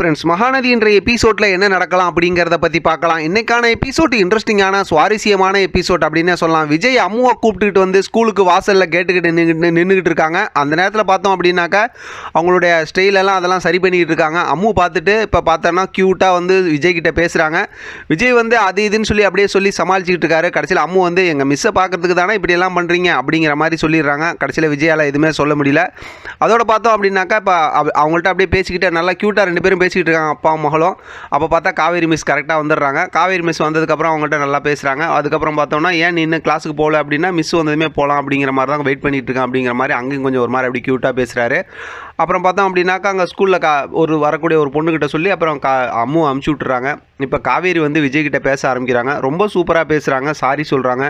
Friends, Mahanadi என்ற எபிசோட்ல என்ன நடக்கலாம் அப்படிங்கிறத பற்றி பார்க்கலாம். இன்னைக்கான எபிசோட் இன்ட்ரெஸ்டிங்கான சுவாரஸ்யமான எபிசோட் அப்படின்னே சொல்லலாம். விஜய் அம்முவை கூப்பிட்டுக்கிட்டு வந்து ஸ்கூலுக்கு வாசலில் கேட்டுக்கிட்டு நின்றுக்கிட்டு இருக்காங்க. அந்த நேரத்தில் பார்த்தோம் அப்படின்னாக்கா அவங்களுடைய ஸ்டைலெல்லாம் அதெல்லாம் சரி பண்ணிக்கிட்டு இருக்காங்க. அம்மு பார்த்துட்டு இப்போ பார்த்தோன்னா க்யூட்டாக வந்து விஜய் கிட்ட பேசுகிறாங்க. விஜய் வந்து அது இதுன்னு சொல்லி அப்படியே சொல்லி சமாளிச்சுக்கிட்டு இருக்காரு. கடைசியில் அம்மு வந்து எங்கள் மிஸ்ஸை பார்க்கறதுக்கு தானே இப்படியெல்லாம் பண்ணுறீங்க அப்படிங்கிற மாதிரி சொல்லிடுறாங்க. கடைசியில் விஜயால் எதுவுமே சொல்ல முடியல. அதோட பார்த்தோம் அப்படின்னாக்கா இப்போ அவங்கள்ட்ட அப்படியே பேசிக்கிட்டு நல்லா க்யூட்டாக ரெண்டு பேரும் பேசிக்கிட்டு இருக்காங்க, அப்பா மகளும். அப்போ பார்த்தா காவேரி மிஸ் கரெக்டாக வந்துடுறாங்க. காவேரி மிஸ் வந்ததுக்கப்புறம் அவங்கள்ட்ட நல்லா பேசுகிறாங்க. அதுக்கப்புறம் பார்த்தோம்னா ஏன் நீ இன்னும் கிளாஸுக்கு போகல அப்படின்னா மிஸ் வந்ததுமே போகலாம் அப்படிங்கிற மாதிரி தான் வெயிட் பண்ணிட்டு இருக்கேன் அப்படிங்கிற மாதிரி அங்கேயும் கொஞ்சம் ஒரு மாதிரி அப்படி க்யூட்டாக பேசுகிறாரு. அப்புறம் பார்த்தோம் அப்படின்னாக்கா அங்கே ஸ்கூலில் ஒரு வரக்கூடிய ஒரு பொண்ணுக்கிட்ட சொல்லி அப்புறம் அம்மு அமுச்சு விட்டுறாங்க. இப்போ காவேரி வந்து விஜய்கிட்ட பேச ஆரம்பிக்கிறாங்க. ரொம்ப சூப்பராக பேசுகிறாங்க, சாரி சொல்கிறாங்க.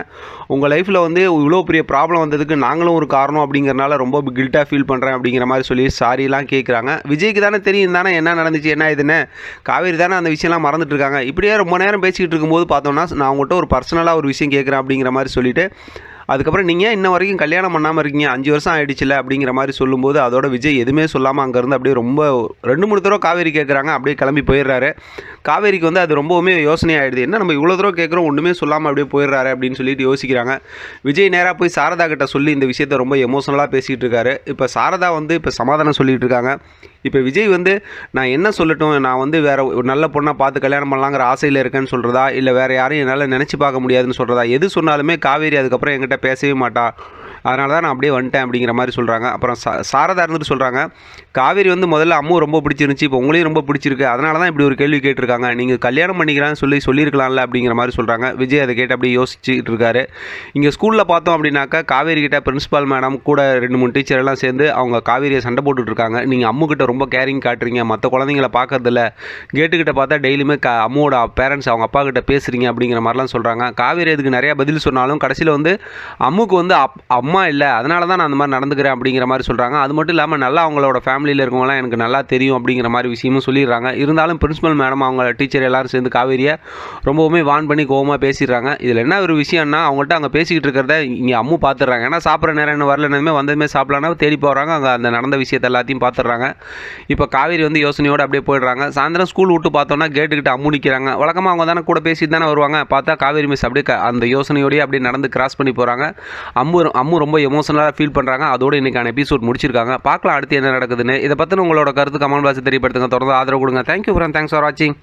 உங்கள் லைஃப்பில் வந்து இவ்வளோ பெரிய ப்ராப்ளம் வந்ததுக்கு நாங்களும் ஒரு காரணம் அப்படிங்கிறனால ரொம்ப கில்ட்டாக ஃபீல் பண்ணுறேன் அப்படிங்கிற மாதிரி சொல்லி சாரிலாம் கேட்குறாங்க. விஜய்க்கு தானே தெரியும் தானே என்ன நடந்துச்சு என்ன இதுன்னு. காவேரி தானே அந்த விஷயம்லாம் மறந்துட்டு இருக்காங்க. இப்படியே ரொம்ப நேரம் பேசிக்கிட்டு இருக்கும்போது பார்த்தோம்னா நான் உங்கள்கிட்ட ஒரு பர்சனலாக ஒரு விஷயம் கேட்குறேன் அப்படிங்கிற மாதிரி சொல்லிவிட்டு அதுக்கப்புறம் நீங்கள் இன்ன வரைக்கும் கல்யாணம் பண்ணாமல் இருக்கீங்க, 5 வருஷம் ஆகிடுச்சில்ல அப்படிங்கிற மாதிரி சொல்லும்போது அதோட விஜய் எதுவுமே சொல்லாமல் அங்கேருந்து அப்படியே ரொம்ப 2-3 தடவை காவேரி கேட்குறாங்க. அப்படியே கிளம்பி போயிடுறாரு. காவேரிக்கு வந்து அது ரொம்பவுமே யோசனையாகிடுது. என்ன நம்ம இவ்வளோ தடவை கேட்குறோம் ஒன்றுமே சொல்லாமல் அப்படியே போயிடுறாரு அப்படின்னு சொல்லிட்டு யோசிக்கிறாங்க. விஜய் நேராக போய் சாரதா கிட்ட சொல்லி இந்த விஷயத்தை ரொம்ப எமோஷனலாக பேசிகிட்டு இருக்காரு. இப்போ சாரதா வந்து இப்போ சமாதானம் சொல்லிகிட்டு இருக்காங்க. இப்போ விஜய் வந்து நான் என்ன சொல்லட்டும், நான் வந்து வேறு ஒரு நல்ல பொண்ணை பார்த்து கல்யாணம் பண்ணலாங்கிற ஆசையில் இருக்கேன்னு சொல்கிறதா, இல்லை வேறு யாரையும் என்னால் நினச்சி பார்க்க முடியாதுன்னு சொல்கிறதா, எது சொன்னாலுமே காவேரி அதுக்கப்புறம் என்கிட்ட பேசவே மாட்டா, அதனால தான் நான் அப்படியே வந்துட்டேன் அப்படிங்கிற மாதிரி சொல்கிறாங்க. அப்புறம் சாரதா இருந்துட்டு சொல்கிறாங்க, காவேரி வந்து முதல்ல அம்மு ரொம்ப பிடிச்சிருந்துச்சி, இப்போ உங்களையும் ரொம்ப பிடிச்சிருக்கு, அதனால தான் இப்படி ஒரு கேள்வி கேட்டிருக்காங்க, நீங்கள் கல்யாணம் பண்ணிக்கிறான்னு சொல்லியிருக்கலாம்ல அப்படிங்கிற மாதிரி சொல்கிறாங்க. விஜய் அதை கேட்டு அப்படியே யோசிச்சுட்டு இருக்காரு. இங்கே ஸ்கூலில் பார்த்தோம் அப்படின்னாக்கா காவேரி கிட்ட பிரின்ஸிபால் மேடம் கூட 2-3 டீச்சர் எல்லாம் சேர்ந்து அவங்க காவேரியை சண்டை போட்டுட்ருக்காங்க. நீங்கள் அம்முக்கிட்ட ரொம்ப கேரிங் காட்டுறீங்க, மற்ற குழந்தைங்கள பார்க்கறதில்ல, கேட்டுக்கிட்ட பார்த்தா டெய்லியுமே அம்முவோட பேரண்ட்ஸ் அவங்க அப்பா கிட்ட பேசுகிறீங்க அப்படிங்கிற மாதிரிலாம் சொல்கிறாங்க. காவேரி அதுக்கு நிறையா பதில் சொன்னாலும் கடைசியில் வந்து அம்முக்கு வந்து அம்மா இல்லை, அதனால தான் நான் அந்த மாதிரி நடந்துக்கிறேன் அப்படிங்கிற மாதிரி சொல்கிறாங்க. அது மட்டும் இல்லாமல் நல்லா அவங்களோட ஃபேமிலியில் இருக்கவங்களாம் எனக்கு நல்லா தெரியும் அப்படிங்கிற மாதிரி விஷயமும் சொல்லிடுறாங்க. இருந்தாலும் பிரின்சிபல் மேடம் அவங்க டீச்சர் எல்லோரும் சேர்ந்து காவேரியை ரொம்பவுமே வான் பண்ணி கோவமாக பேசிடுறாங்க. இதில் என்ன ஒரு விஷயம்னா அவங்கள்ட்ட அங்கே பேசிக்கிட்டு இருக்கிறத இங்கே அம்மு பார்த்துடுறாங்க. ஏன்னா சாப்பிட்ற நேரம் இன்னும் வரலன்னு வந்ததுமே சாப்பிட்லான்னா தேடி போகிறாங்க. அங்கே அந்த நடந்த விஷயத்தை எல்லாத்தையும் பார்த்துடுறாங்க. இப்போ காவேரி வந்து யோசனையோடு அப்படியே போயிடுறாங்க. சாயந்தரம் ஸ்கூல் விட்டு பார்த்தோன்னா கேட்டுக்கிட்டு அம்மு நிற்கிறாங்க. வழக்கமாக அவங்க தானே கூட பேசிட்டு தானே வருவாங்க. பார்த்தா காவேரி மிஸ் அப்படியே அந்த யோசனையோடய அப்படியே நடந்து கிராஸ் பண்ணி போகிறாங்க. அம்மு ரொம்ப எமோஷனலாக ஃபீல் பண்ணுறாங்க. அதோடு இன்றைக்கான எபிசோட் முடிச்சிருக்காங்க. பார்க்கலாம் அடுத்து என்ன நடக்குதுன்னு. இதை பற்றின உங்களோட கருத்து கமெண்ட் பாக்ஸில் தெரியப்படுத்துங்க. தொடர்ந்து ஆதரவு கொடுங்க. தேங்க்யூ ஃப்ரெண்ட், தேங்க்ஸ் ஃபார் வாட்சிங்.